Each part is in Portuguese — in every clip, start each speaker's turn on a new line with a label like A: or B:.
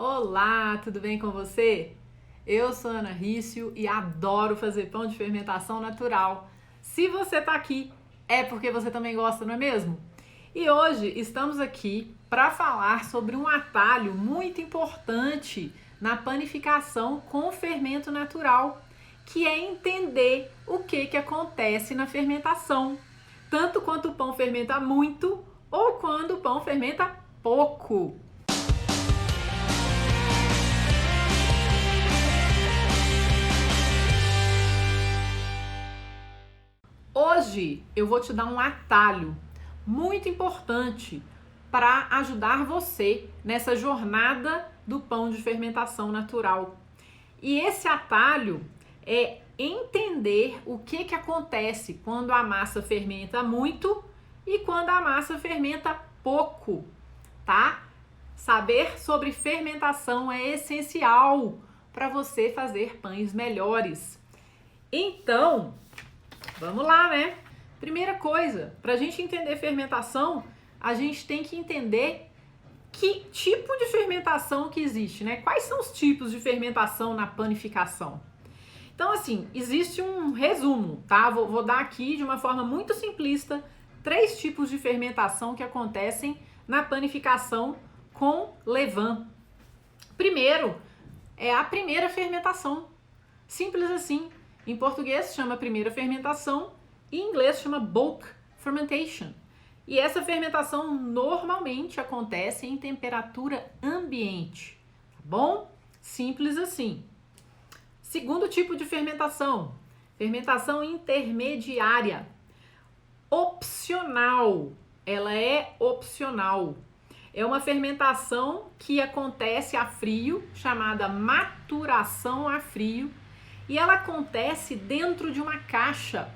A: Olá, tudo bem com você? Eu sou Ana Rício e adoro fazer pão de fermentação natural. Se você está aqui, é porque você também gosta, não é mesmo? E hoje estamos aqui para falar sobre um atalho muito importante na panificação com fermento natural, que é entender o que acontece na fermentação, tanto quando o pão fermenta muito ou quando o pão fermenta pouco. Hoje eu vou te dar um atalho muito importante para ajudar você nessa jornada do pão de fermentação natural. E esse atalho é entender o que acontece quando a massa fermenta muito e quando a massa fermenta pouco, tá? Saber sobre fermentação é essencial para você fazer pães melhores. Então, vamos lá, né? Primeira coisa, para a gente entender fermentação, a gente tem que entender que tipo de fermentação que existe, né? Quais são os tipos de fermentação na panificação? Então, assim, existe um resumo, tá? Vou dar aqui de uma forma muito simplista 3 tipos de fermentação que acontecem na panificação com levain. Primeiro, é a primeira fermentação. Simples assim. Em português chama primeira fermentação e em inglês chama bulk fermentation. E essa fermentação normalmente acontece em temperatura ambiente, tá bom? Simples assim. Segundo tipo de fermentação, fermentação intermediária. Opcional, ela é opcional. É uma fermentação que acontece a frio, chamada maturação a frio, e ela acontece dentro de uma caixa.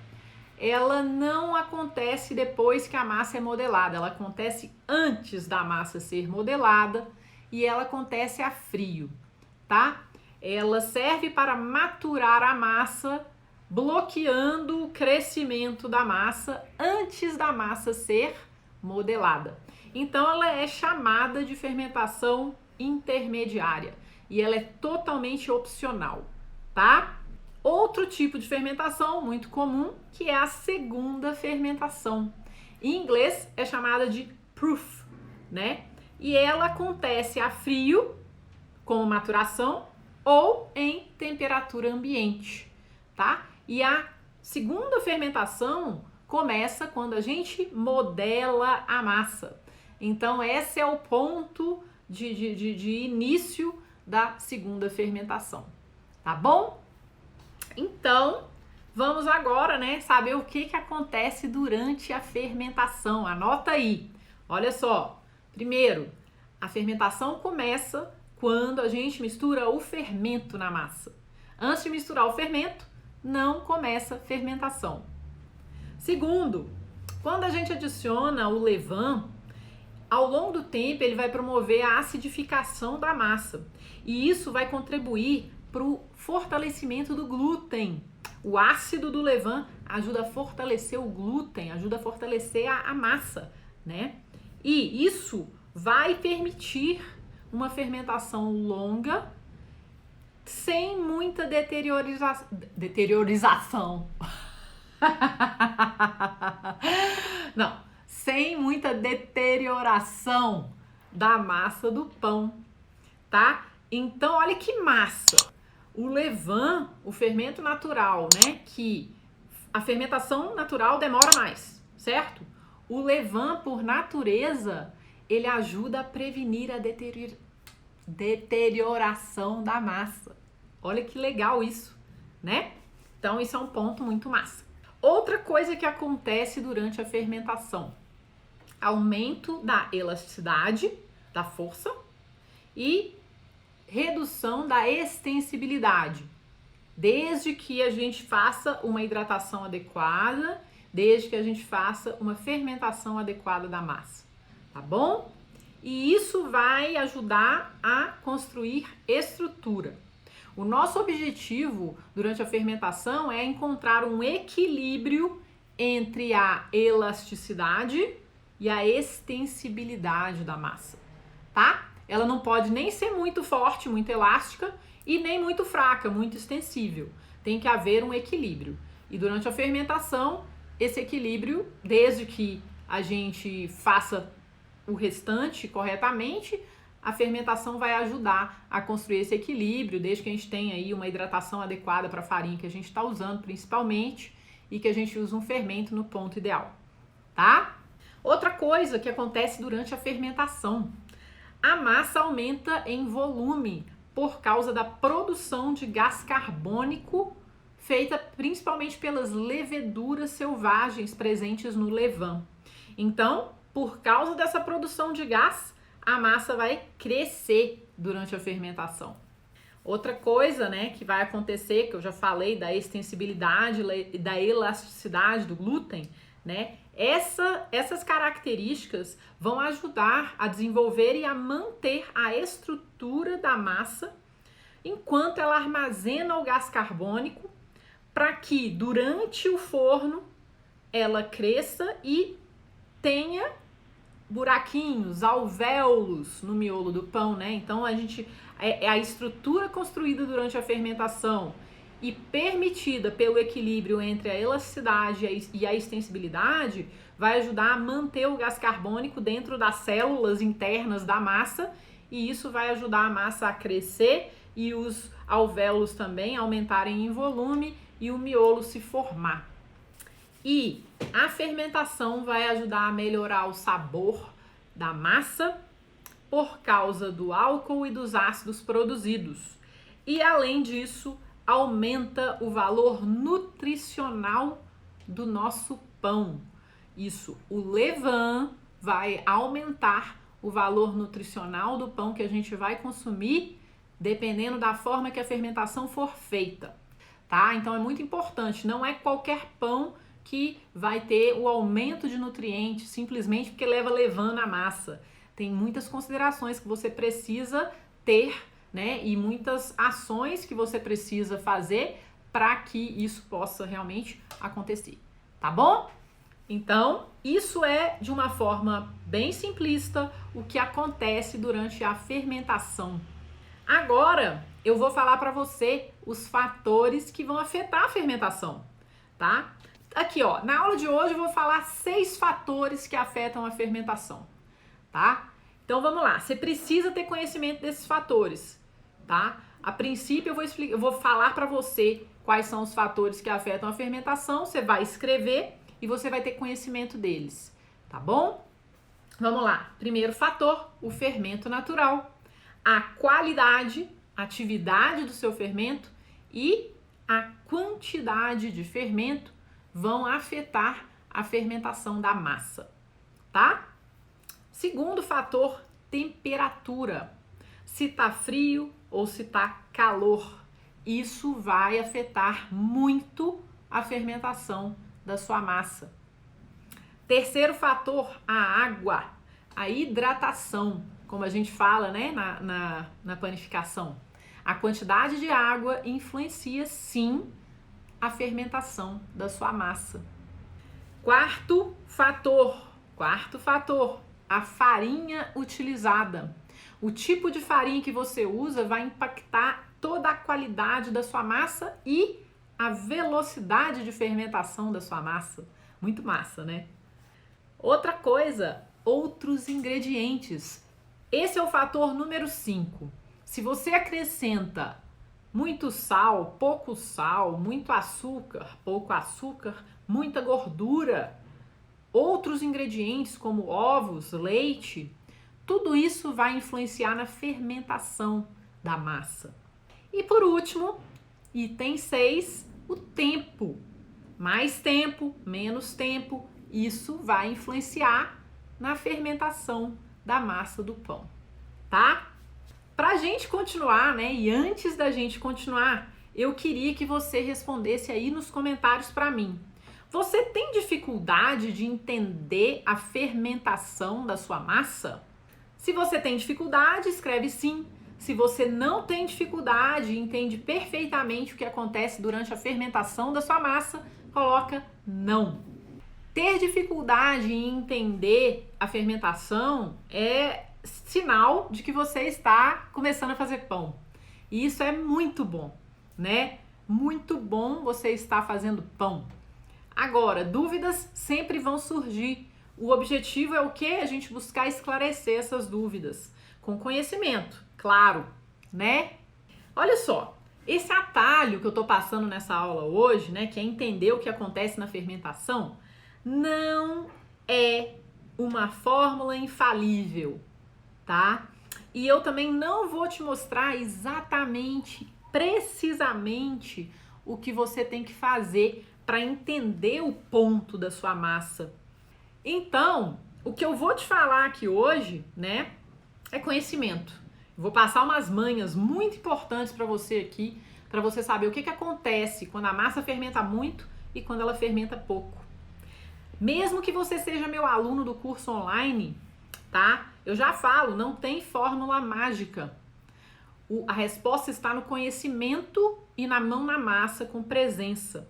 A: Ela não acontece depois que a massa é modelada, ela acontece antes da massa ser modelada e ela acontece a frio, tá? Ela serve para maturar a massa, bloqueando o crescimento da massa antes da massa ser modelada. Então ela é chamada de fermentação intermediária e ela é totalmente opcional, tá? Outro tipo de fermentação muito comum, que é a segunda fermentação. Em inglês é chamada de proof, né? E ela acontece a frio, com maturação, ou em temperatura ambiente, tá? E a segunda fermentação começa quando a gente modela a massa. Então, esse é o ponto de início da segunda fermentação, tá bom? Então, vamos agora, né, saber o que acontece durante a fermentação. Anota aí. Olha só. Primeiro, a fermentação começa quando a gente mistura o fermento na massa. Antes de misturar o fermento, não começa a fermentação. Segundo, quando a gente adiciona o levain, ao longo do tempo ele vai promover a acidificação da massa. E isso vai contribuir para o fortalecimento do glúten. O ácido do levain ajuda a fortalecer o glúten, ajuda a fortalecer a massa, né? E isso vai permitir uma fermentação longa, sem muita deteriorização. Não, sem muita deterioração da massa do pão, tá? Então, olha que massa! O levain, o fermento natural, né? Que a fermentação natural demora mais, certo? O levain, por natureza, ele ajuda a prevenir a deterioração da massa. Olha que legal isso, né? Então, isso é um ponto muito massa. Outra coisa que acontece durante a fermentação: aumento da elasticidade, da força e redução da extensibilidade, desde que a gente faça uma hidratação adequada, desde que a gente faça uma fermentação adequada da massa, tá bom? E isso vai ajudar a construir estrutura. O nosso objetivo durante a fermentação é encontrar um equilíbrio entre a elasticidade e a extensibilidade da massa, tá? ela não pode nem ser muito forte, muito elástica, e nem muito fraca, muito extensível. Tem que haver um equilíbrio. E durante a fermentação, esse equilíbrio, desde que a gente faça o restante corretamente, a fermentação vai ajudar a construir esse equilíbrio, desde que a gente tenha aí uma hidratação adequada para a farinha que a gente está usando principalmente e que a gente use um fermento no ponto ideal, tá? Outra coisa que acontece durante a fermentação, a massa aumenta em volume por causa da produção de gás carbônico feita principalmente pelas leveduras selvagens presentes no levain. Então, por causa dessa produção de gás, a massa vai crescer durante a fermentação. Outra coisa, né, que vai acontecer, que eu já falei da extensibilidade e da elasticidade do glúten, né? Essas características vão ajudar a desenvolver e a manter a estrutura da massa enquanto ela armazena o gás carbônico para que durante o forno ela cresça e tenha buraquinhos, alvéolos no miolo do pão, né? Então a estrutura construída durante a fermentação e permitida pelo equilíbrio entre a elasticidade e a extensibilidade vai ajudar a manter o gás carbônico dentro das células internas da massa, e isso vai ajudar a massa a crescer e os alvéolos também aumentarem em volume e o miolo se formar. E a fermentação vai ajudar a melhorar o sabor da massa por causa do álcool e dos ácidos produzidos. E além disso, aumenta o valor nutricional do nosso pão. Isso, o levain vai aumentar o valor nutricional do pão que a gente vai consumir, dependendo da forma que a fermentação for feita, tá? Então é muito importante, não é qualquer pão que vai ter o aumento de nutrientes simplesmente porque leva levain na massa. Tem muitas considerações que você precisa ter, né? E muitas ações que você precisa fazer para que isso possa realmente acontecer, tá bom? Então, isso é de uma forma bem simplista o que acontece durante a fermentação. Agora, eu vou falar para você os fatores que vão afetar a fermentação, tá? Aqui, ó, na aula de hoje eu vou falar 6 fatores que afetam a fermentação, tá? Então vamos lá, você precisa ter conhecimento desses fatores, tá? A princípio eu vou falar para você quais são os fatores que afetam a fermentação, você vai escrever e você vai ter conhecimento deles, tá bom? Vamos lá, primeiro fator, o fermento natural, a qualidade, atividade do seu fermento e a quantidade de fermento vão afetar a fermentação da massa, tá? Segundo fator, temperatura. Se tá frio ou se tá calor, isso vai afetar muito a fermentação da sua massa. Terceiro fator, a água, a hidratação, como a gente fala, né, na panificação. A quantidade de água influencia sim a fermentação da sua massa. Quarto fator, a farinha utilizada. O tipo de farinha que você usa vai impactar toda a qualidade da sua massa e a velocidade de fermentação da sua massa. Muito massa, né? Outra coisa, outros ingredientes. Esse é o fator número 5. Se você acrescenta muito sal, muito açúcar, pouco açúcar, muita gordura, outros ingredientes como ovos, leite, tudo isso vai influenciar na fermentação da massa. E por último, item 6, o tempo. Mais tempo, menos tempo, isso vai influenciar na fermentação da massa do pão, tá? Pra gente continuar, né, e antes da gente continuar, eu queria que você respondesse aí nos comentários pra mim. Você tem dificuldade de entender a fermentação da sua massa? Se você tem dificuldade, escreve sim. Se você não tem dificuldade e entende perfeitamente o que acontece durante a fermentação da sua massa, coloca não. Ter dificuldade em entender a fermentação é sinal de que você está começando a fazer pão. E isso é muito bom, né? Muito bom você estar fazendo pão. Agora, dúvidas sempre vão surgir. O objetivo é o quê? A gente buscar esclarecer essas dúvidas com conhecimento, claro, né? Olha só, esse atalho que eu tô passando nessa aula hoje, né, que é entender o que acontece na fermentação, não é uma fórmula infalível, tá? E eu também não vou te mostrar exatamente, precisamente, o que você tem que fazer para entender o ponto da sua massa. Então, o que eu vou te falar aqui hoje, né, é conhecimento. Eu vou passar umas manhas muito importantes para você aqui, para você saber o que acontece quando a massa fermenta muito e quando ela fermenta pouco. Mesmo que você seja meu aluno do curso online, tá? Eu já falo, não tem fórmula mágica. A resposta está no conhecimento e na mão na massa com presença,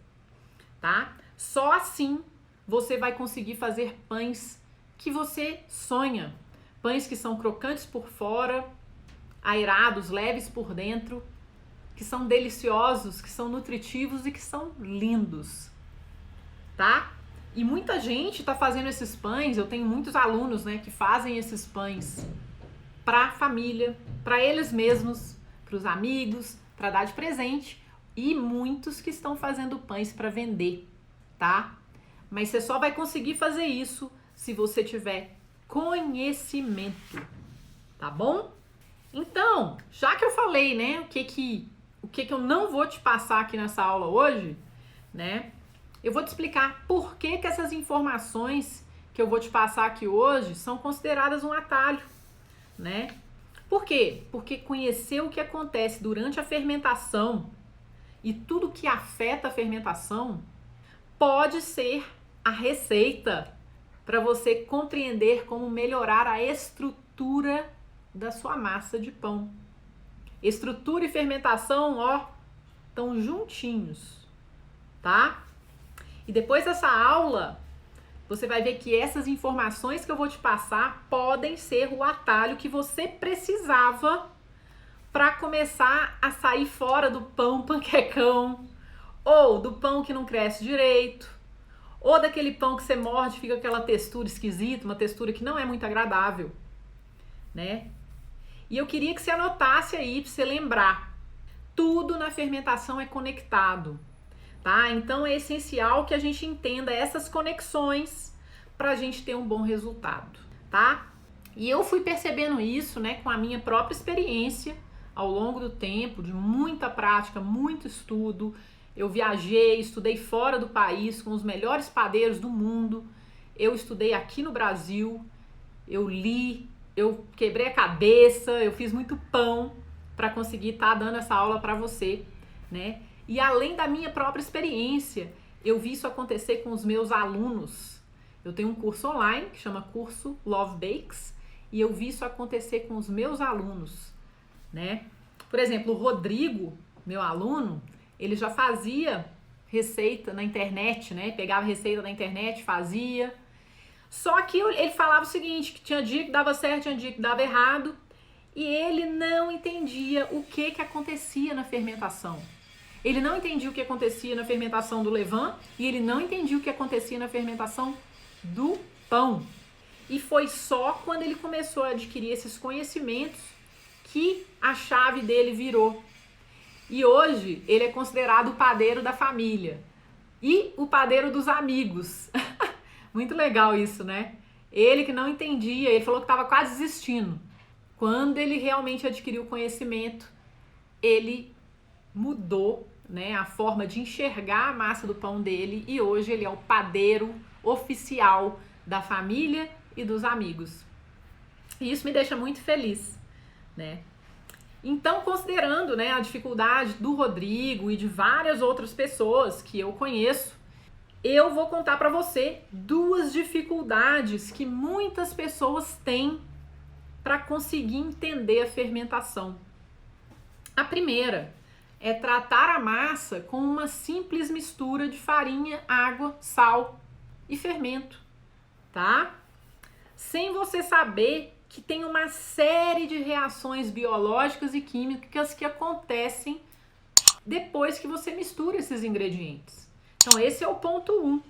A: tá? Só assim você vai conseguir fazer pães que você sonha. Pães que são crocantes por fora, aerados, leves por dentro, que são deliciosos, que são nutritivos e que são lindos, tá? E muita gente tá fazendo esses pães, eu tenho muitos alunos, né, que fazem esses pães para a família, para eles mesmos, para os amigos, para dar de presente, e muitos que estão fazendo pães para vender, tá? Mas você só vai conseguir fazer isso se você tiver conhecimento, tá bom? Então, já que eu falei, né, o que eu não vou te passar aqui nessa aula hoje, né, eu vou te explicar por que essas informações que eu vou te passar aqui hoje são consideradas um atalho, né? Por quê? Porque conhecer o que acontece durante a fermentação e tudo que afeta a fermentação pode ser a receita para você compreender como melhorar a estrutura da sua massa de pão. Estrutura e fermentação, ó, estão juntinhos, tá? E depois dessa aula, você vai ver que essas informações que eu vou te passar podem ser o atalho que você precisava para começar a sair fora do pão panquecão, ou do pão que não cresce direito, ou daquele pão que você morde e fica aquela textura esquisita, uma textura que não é muito agradável, né? E eu queria que você anotasse aí para você lembrar. Tudo na fermentação é conectado, tá? Então é essencial que a gente entenda essas conexões para a gente ter um bom resultado, tá? E eu fui percebendo isso, né, com a minha própria experiência ao longo do tempo, de muita prática, muito estudo. Eu viajei, estudei fora do país com os melhores padeiros do mundo. Eu estudei aqui no Brasil, eu li, eu quebrei a cabeça, eu fiz muito pão para conseguir estar dando essa aula para você, né? E além da minha própria experiência, eu vi isso acontecer com os meus alunos. Eu tenho um curso online que chama Curso Love Bakes e eu vi isso acontecer com os meus alunos, né? Por exemplo, o Rodrigo, meu aluno, ele já fazia receita na internet, né? Pegava receita na internet, fazia. Só que ele falava o seguinte, que tinha dia que dava certo, tinha dia que dava errado, e ele não entendia o que acontecia na fermentação. Ele não entendia o que acontecia na fermentação do levain e ele não entendia o que acontecia na fermentação do pão. E foi só quando ele começou a adquirir esses conhecimentos que a chave dele virou. E hoje ele é considerado o padeiro da família e o padeiro dos amigos. Muito legal isso, né? Ele que não entendia, ele falou que estava quase desistindo. Quando ele realmente adquiriu o conhecimento, ele mudou, né, a forma de enxergar a massa do pão dele e hoje ele é o padeiro oficial da família e dos amigos. E isso me deixa muito feliz, né? Então, considerando, né, a dificuldade do Rodrigo e de várias outras pessoas que eu conheço, eu vou contar para você duas dificuldades que muitas pessoas têm para conseguir entender a fermentação. A primeira é tratar a massa com uma simples mistura de farinha, água, sal e fermento, tá? Sem você saber que tem uma série de reações biológicas e químicas que acontecem depois que você mistura esses ingredientes. Então, esse é o ponto 1.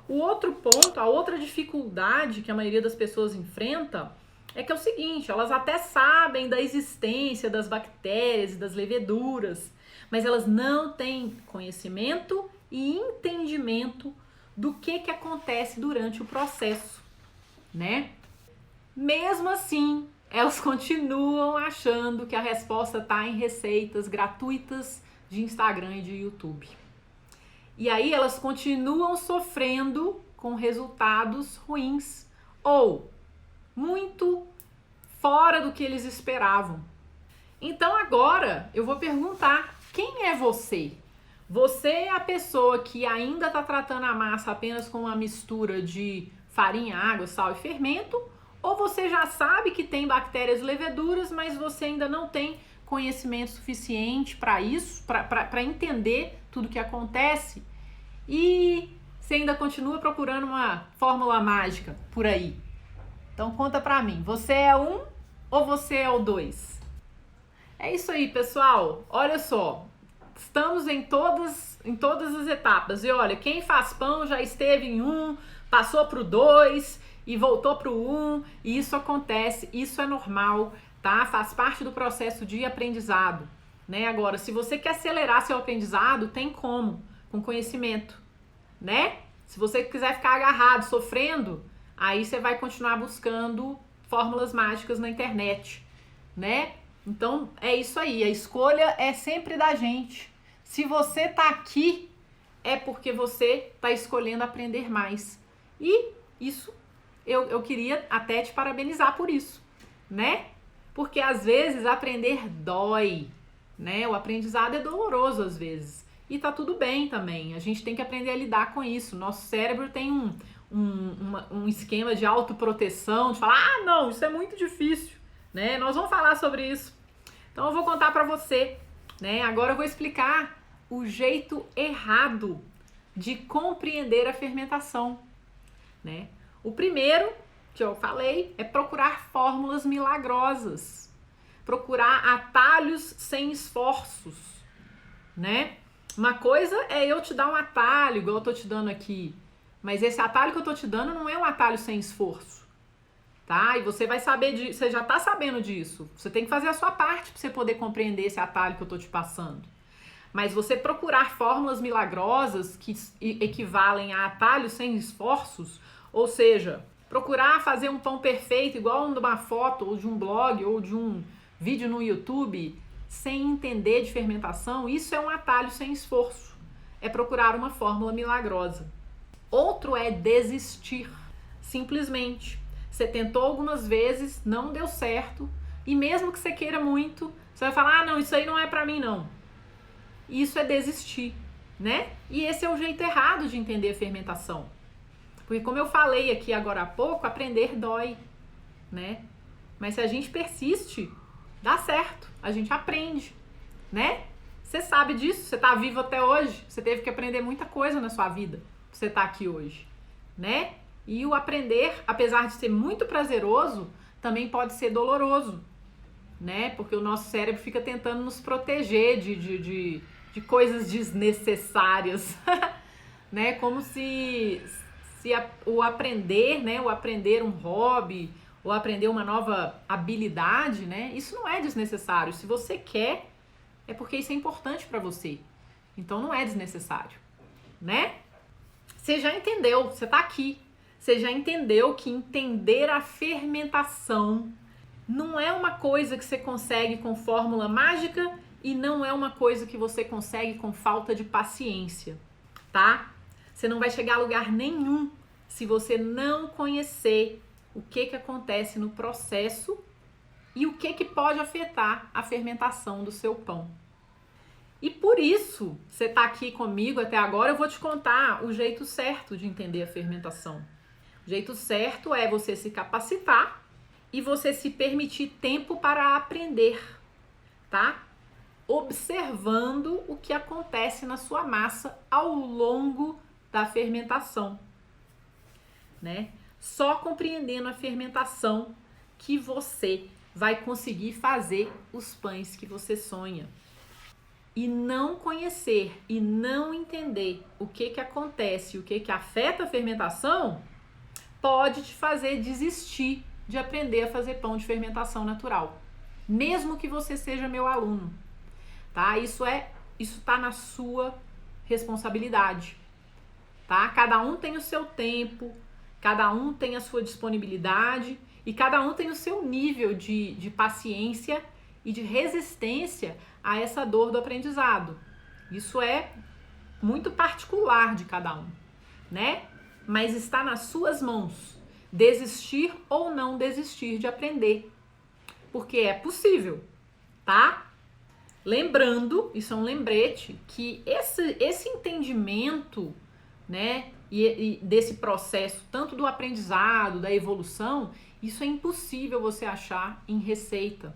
A: O outro ponto, a outra dificuldade que a maioria das pessoas enfrenta é que é o seguinte, elas até sabem da existência das bactérias e das leveduras, mas elas não têm conhecimento e entendimento do que acontece durante o processo, né? Mesmo assim, elas continuam achando que a resposta está em receitas gratuitas de Instagram e de YouTube. E aí elas continuam sofrendo com resultados ruins ou muito fora do que eles esperavam. Então agora eu vou perguntar, quem é você? Você é a pessoa que ainda está tratando a massa apenas com uma mistura de farinha, água, sal e fermento? Ou você já sabe que tem bactérias e leveduras, mas você ainda não tem conhecimento suficiente para isso, para entender tudo que acontece, e você ainda continua procurando uma fórmula mágica por aí? Então conta pra mim, você é um ou você é o 2? É isso aí, pessoal. Olha só, estamos em todas as etapas. E olha, quem faz pão já esteve em 1, passou pro 2 e voltou pro 1, e isso acontece, isso é normal, tá? Faz parte do processo de aprendizado, né? Agora, se você quer acelerar seu aprendizado, tem como, com conhecimento, né? Se você quiser ficar agarrado, sofrendo, aí você vai continuar buscando fórmulas mágicas na internet, né? Então, é isso aí, a escolha é sempre da gente. Se você tá aqui, é porque você tá escolhendo aprender mais. E isso, eu queria até te parabenizar por isso, né? Porque às vezes aprender dói, né? O aprendizado é doloroso às vezes. E tá tudo bem também, a gente tem que aprender a lidar com isso. Nosso cérebro tem um esquema de autoproteção, de falar, ah, não, isso é muito difícil, né? Nós vamos falar sobre isso. Então eu vou contar pra você, né? Agora eu vou explicar o jeito errado de compreender a fermentação, né? O primeiro que eu falei é procurar fórmulas milagrosas, procurar atalhos sem esforços, né? Uma coisa é eu te dar um atalho, igual eu tô te dando aqui, mas esse atalho que eu tô te dando não é um atalho sem esforço, tá? E você vai saber disso, você já tá sabendo disso. Você tem que fazer a sua parte para você poder compreender esse atalho que eu tô te passando. Mas você procurar fórmulas milagrosas que equivalem a atalhos sem esforços, ou seja, procurar fazer um pão perfeito igual de uma foto, ou de um blog, ou de um vídeo no YouTube, sem entender de fermentação, isso é um atalho sem esforço. É procurar uma fórmula milagrosa. Outro é desistir, simplesmente. Você tentou algumas vezes, não deu certo, e mesmo que você queira muito, você vai falar, ah, não, isso aí não é pra mim, não. Isso é desistir, né? E esse é o jeito errado de entender a fermentação. Porque como eu falei aqui agora há pouco, aprender dói, né? Mas se a gente persiste, dá certo, a gente aprende, né? Você sabe disso, você tá vivo até hoje, você teve que aprender muita coisa na sua vida pra você tá aqui hoje, né? E o aprender, apesar de ser muito prazeroso, também pode ser doloroso, né? Porque o nosso cérebro fica tentando nos proteger de coisas desnecessárias, né? Como se o aprender, né? O aprender um hobby, ou aprender uma nova habilidade, né? Isso não é desnecessário. Se você quer, é porque isso é importante para você. Então não é desnecessário, né? Você já entendeu, você tá aqui. Você já entendeu que entender a fermentação não é uma coisa que você consegue com fórmula mágica e não é uma coisa que você consegue com falta de paciência, tá? Você não vai chegar a lugar nenhum se você não conhecer o que acontece no processo e o que pode afetar a fermentação do seu pão. E por isso, você tá aqui comigo até agora, eu vou te contar o jeito certo de entender a fermentação. O jeito certo é você se capacitar e você se permitir tempo para aprender, tá? Observando o que acontece na sua massa ao longo da fermentação, né? Só compreendendo a fermentação que você vai conseguir fazer os pães que você sonha. E não conhecer e não entender o que acontece, o que afeta a fermentação, pode te fazer desistir de aprender a fazer pão de fermentação natural. Mesmo que você seja meu aluno, tá? Isso tá na sua responsabilidade, tá? Cada um tem o seu tempo, cada um tem a sua disponibilidade e cada um tem o seu nível de paciência e de resistência a essa dor do aprendizado. Isso é muito particular de cada um, né? Mas está nas suas mãos desistir ou não desistir de aprender, porque é possível, tá? Lembrando, isso é um lembrete, que esse entendimento, né, e desse processo, tanto do aprendizado, da evolução, isso é impossível você achar em receita,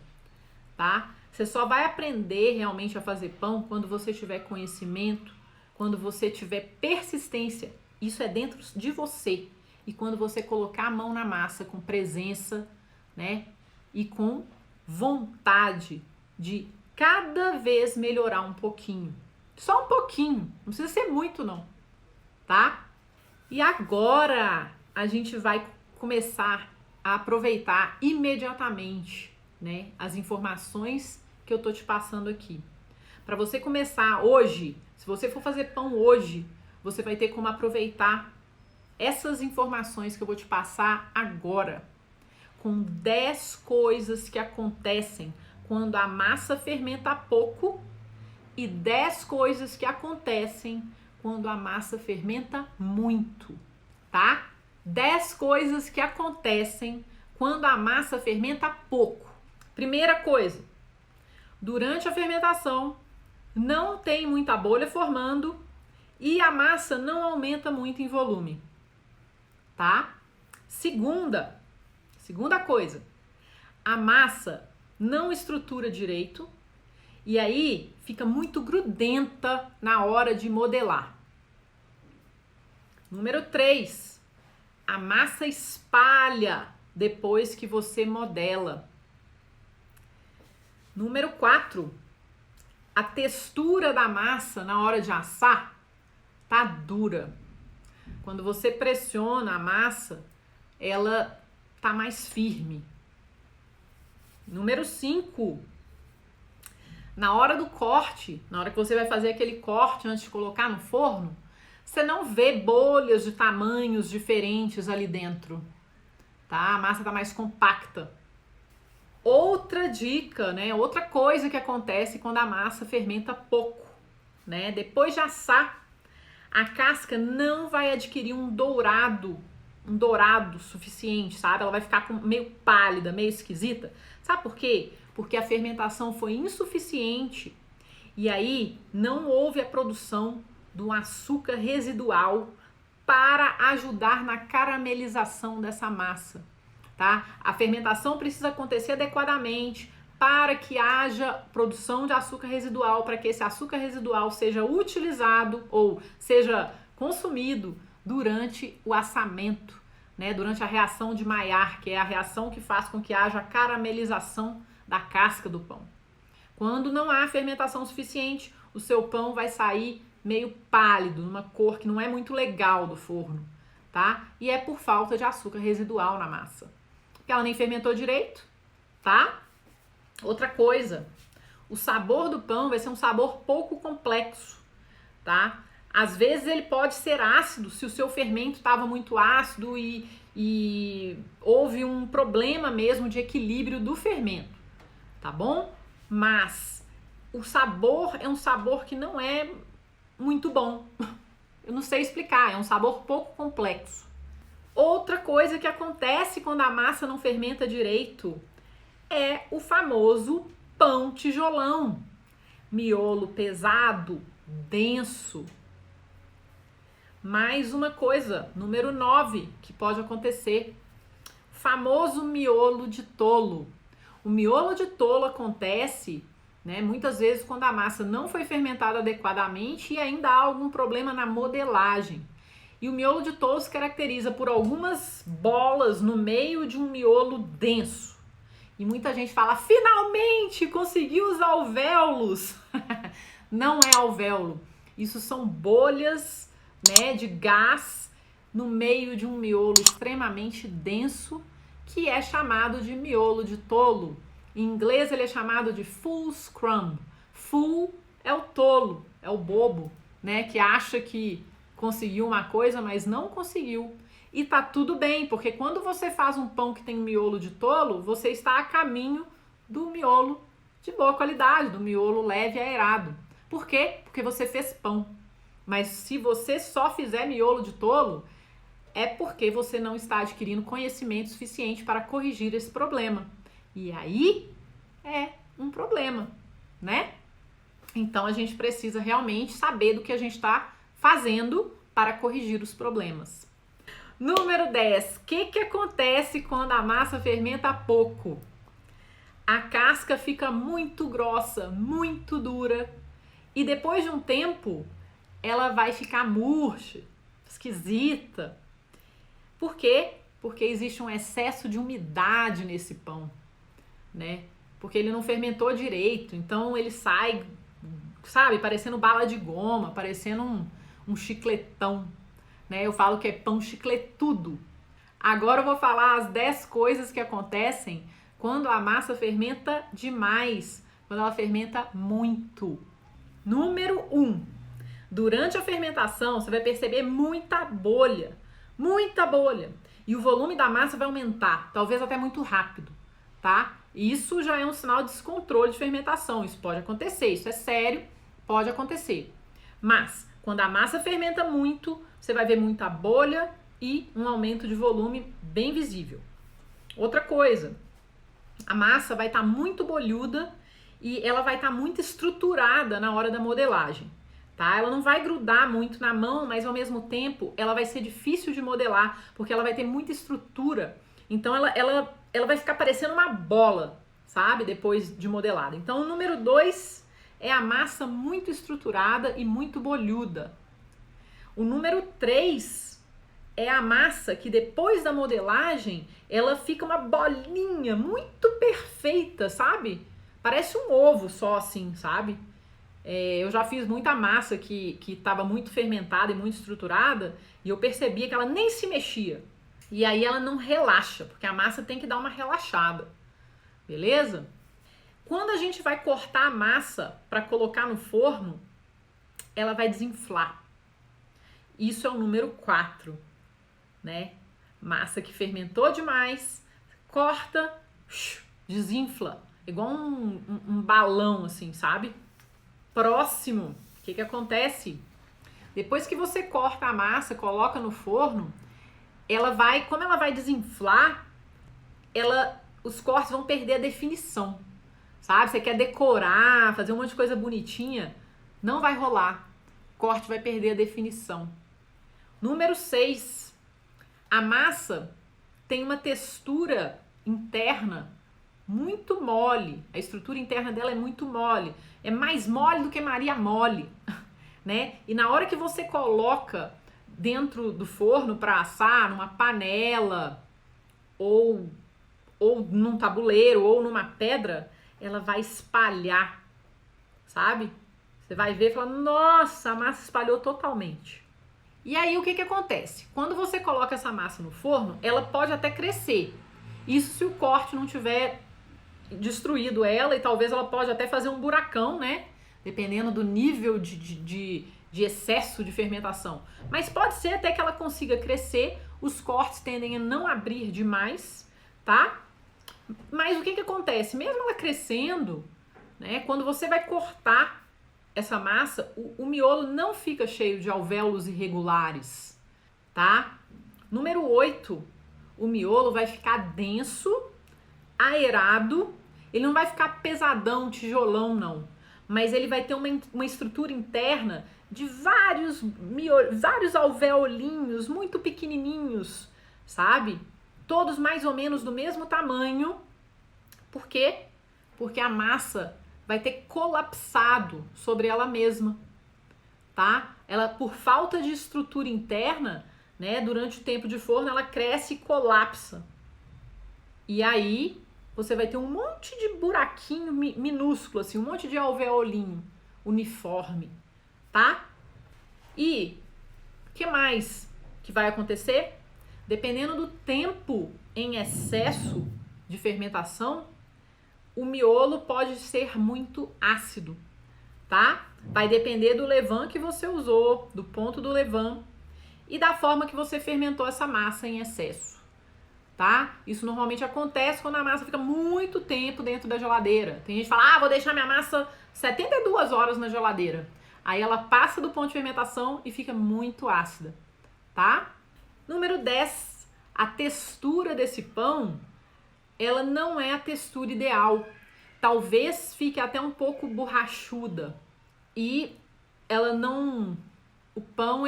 A: tá? Você só vai aprender realmente a fazer pão quando você tiver conhecimento, quando você tiver persistência. Isso é dentro de você. E quando você colocar a mão na massa com presença, né, e com vontade de cada vez melhorar um pouquinho. Só um pouquinho, não precisa ser muito não, tá? E agora a gente vai começar a aproveitar imediatamente, né, as informações que eu tô te passando aqui. Para você começar hoje, se você for fazer pão hoje, você vai ter como aproveitar essas informações que eu vou te passar agora, com 10 coisas que acontecem quando a massa fermenta pouco e 10 coisas que acontecem quando a massa fermenta muito, tá? 10 coisas que acontecem quando a massa fermenta pouco. Primeira coisa, durante a fermentação não tem muita bolha formando e a massa não aumenta muito em volume, tá? Segunda coisa, a massa não estrutura direito e aí fica muito grudenta na hora de modelar. Número 3, a massa espalha depois que você modela. Número 4, a textura da massa na hora de assar tá dura. Quando você pressiona a massa, ela tá mais firme. Número 5, na hora do corte, na hora que você vai fazer aquele corte antes de colocar no forno, você não vê bolhas de tamanhos diferentes ali dentro, tá? A massa tá mais compacta. Outra dica, né? Outra coisa que acontece quando a massa fermenta pouco, né? Depois de assar, a casca não vai adquirir um dourado suficiente, sabe? Ela vai ficar meio pálida, meio esquisita. Sabe por quê? Porque a fermentação foi insuficiente e aí não houve a produção do açúcar residual para ajudar na caramelização dessa massa, tá? A fermentação precisa acontecer adequadamente para que haja produção de açúcar residual, para que esse açúcar residual seja utilizado ou seja consumido durante o assamento, né? Durante a reação de Maillard, que é a reação que faz com que haja caramelização da casca do pão. Quando não há fermentação suficiente, o seu pão vai sair meio pálido, numa cor que não é muito legal do forno, tá? E é por falta de açúcar residual na massa. Porque ela nem fermentou direito, tá? Outra coisa, o sabor do pão vai ser um sabor pouco complexo, tá? Às vezes ele pode ser ácido se o seu fermento estava muito ácido e houve um problema mesmo de equilíbrio do fermento, tá bom? Mas o sabor é um sabor que não é muito bom. Eu não sei explicar, é um sabor pouco complexo. Outra coisa que acontece quando a massa não fermenta direito é o famoso pão tijolão. Miolo pesado, denso. Mais uma coisa, número 9, que pode acontecer. Famoso miolo de tolo. O miolo de tolo acontece, né, muitas vezes quando a massa não foi fermentada adequadamente e ainda há algum problema na modelagem. E o miolo de tolo se caracteriza por algumas bolas no meio de um miolo denso, E muita gente fala, finalmente consegui os alvéolos. Não é alvéolo. Isso são bolhas, né, de gás no meio de um miolo extremamente denso, que é chamado de miolo de tolo. Em inglês ele é chamado de fool's crumb. Fool é o tolo, é o bobo, né, que acha que conseguiu uma coisa, mas não conseguiu. E tá tudo bem, porque quando você faz um pão que tem miolo de tolo, você está a caminho do miolo de boa qualidade, do miolo leve e aerado. Por quê? Porque você fez pão. Mas se você só fizer miolo de tolo, é porque você não está adquirindo conhecimento suficiente para corrigir esse problema. E aí é um problema, né? Então a gente precisa realmente saber do que a gente está fazendo para corrigir os problemas. Número 10. O que acontece quando a massa fermenta pouco? A casca fica muito grossa, muito dura, e depois de um tempo ela vai ficar murcha, esquisita. Por quê? Porque existe um excesso de umidade nesse pão, né? Porque ele não fermentou direito, então ele sai, sabe, parecendo bala de goma, parecendo um chicletão, né? Eu falo que é pão chicletudo. Agora eu vou falar as 10 coisas que acontecem quando a massa fermenta demais, quando ela fermenta muito. Número 1. Durante a fermentação, você vai perceber muita bolha. Muita bolha. E o volume da massa vai aumentar, talvez até muito rápido, tá? Isso já é um sinal de descontrole de fermentação. Isso pode acontecer, isso é sério, pode acontecer. Mas, quando a massa fermenta muito, você vai ver muita bolha e um aumento de volume bem visível. Outra coisa, a massa vai estar muito bolhuda e ela vai estar muito estruturada na hora da modelagem, tá? Ela não vai grudar muito na mão, mas ao mesmo tempo ela vai ser difícil de modelar, porque ela vai ter muita estrutura. Então ela vai ficar parecendo uma bola, sabe? Depois de modelada. Então o número 2 é a massa muito estruturada e muito bolhuda. O número 3 é a massa que depois da modelagem, ela fica uma bolinha muito perfeita, sabe? Parece um ovo só assim, sabe? Eu já fiz muita massa que estava muito fermentada e muito estruturada e eu percebia que ela nem se mexia. E aí ela não relaxa, porque a massa tem que dar uma relaxada, beleza? Quando a gente vai cortar a massa para colocar no forno, ela vai desinflar. Isso é o número 4, né? Massa que fermentou demais, corta, desinfla, igual um balão assim, sabe? Próximo, o que acontece? Depois que você corta a massa, coloca no forno, como ela vai desinflar, os cortes vão perder a definição, sabe? Você quer decorar, fazer um monte de coisa bonitinha, não vai rolar. O corte vai perder a definição. Número 6, a massa tem uma textura interna muito mole. A estrutura interna dela é muito mole. É mais mole do que Maria mole, né? E na hora que você coloca dentro do forno para assar, numa panela, ou num tabuleiro, ou numa pedra, ela vai espalhar, sabe? Você vai ver e falar, nossa, a massa espalhou totalmente. E aí o que acontece? Quando você coloca essa massa no forno, ela pode até crescer. Isso se o corte não tiver destruído ela, e talvez ela pode até fazer um buracão, né? Dependendo do nível de excesso de fermentação. Mas pode ser até que ela consiga crescer, os cortes tendem a não abrir demais, tá? Mas o que acontece? Mesmo ela crescendo, né? Quando você vai cortar essa massa, o miolo não fica cheio de alvéolos irregulares, tá? Número 8, o miolo vai ficar denso, aerado, ele não vai ficar pesadão, tijolão, não. Mas ele vai ter uma estrutura interna de vários alveolinhos muito pequenininhos, sabe? Todos mais ou menos do mesmo tamanho. Por quê? Porque a massa vai ter colapsado sobre ela mesma, tá? Ela, por falta de estrutura interna, né, durante o tempo de forno, ela cresce e colapsa. E aí, você vai ter um monte de buraquinho minúsculo, assim, um monte de alveolinho uniforme, tá? E o que mais que vai acontecer? Dependendo do tempo em excesso de fermentação, o miolo pode ser muito ácido, tá? Vai depender do levain que você usou, do ponto do levain e da forma que você fermentou essa massa em excesso, tá? Isso normalmente acontece quando a massa fica muito tempo dentro da geladeira. Tem gente que fala, vou deixar minha massa 72 horas na geladeira. Aí ela passa do ponto de fermentação e fica muito ácida, tá? Número 10, a textura desse pão, ela não é a textura ideal. Talvez fique até um pouco borrachuda e ela não... O pão,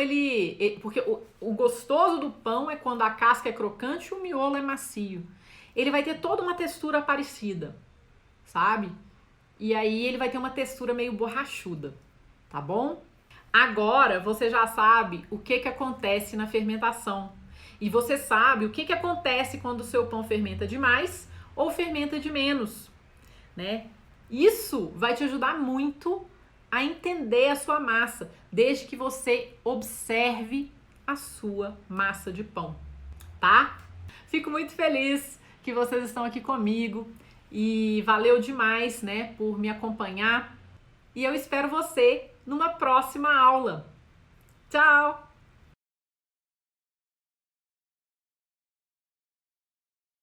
A: porque o gostoso do pão é quando a casca é crocante e o miolo é macio. Ele vai ter toda uma textura parecida, sabe? E aí ele vai ter uma textura meio borrachuda, tá bom? Agora você já sabe o que acontece na fermentação. E você sabe o que acontece quando o seu pão fermenta demais ou fermenta de menos, né? Isso vai te ajudar muito a entender a sua massa, desde que você observe a sua massa de pão, tá? Fico muito feliz que vocês estão aqui comigo e valeu demais, né, por me acompanhar. E eu espero você numa próxima aula. Tchau!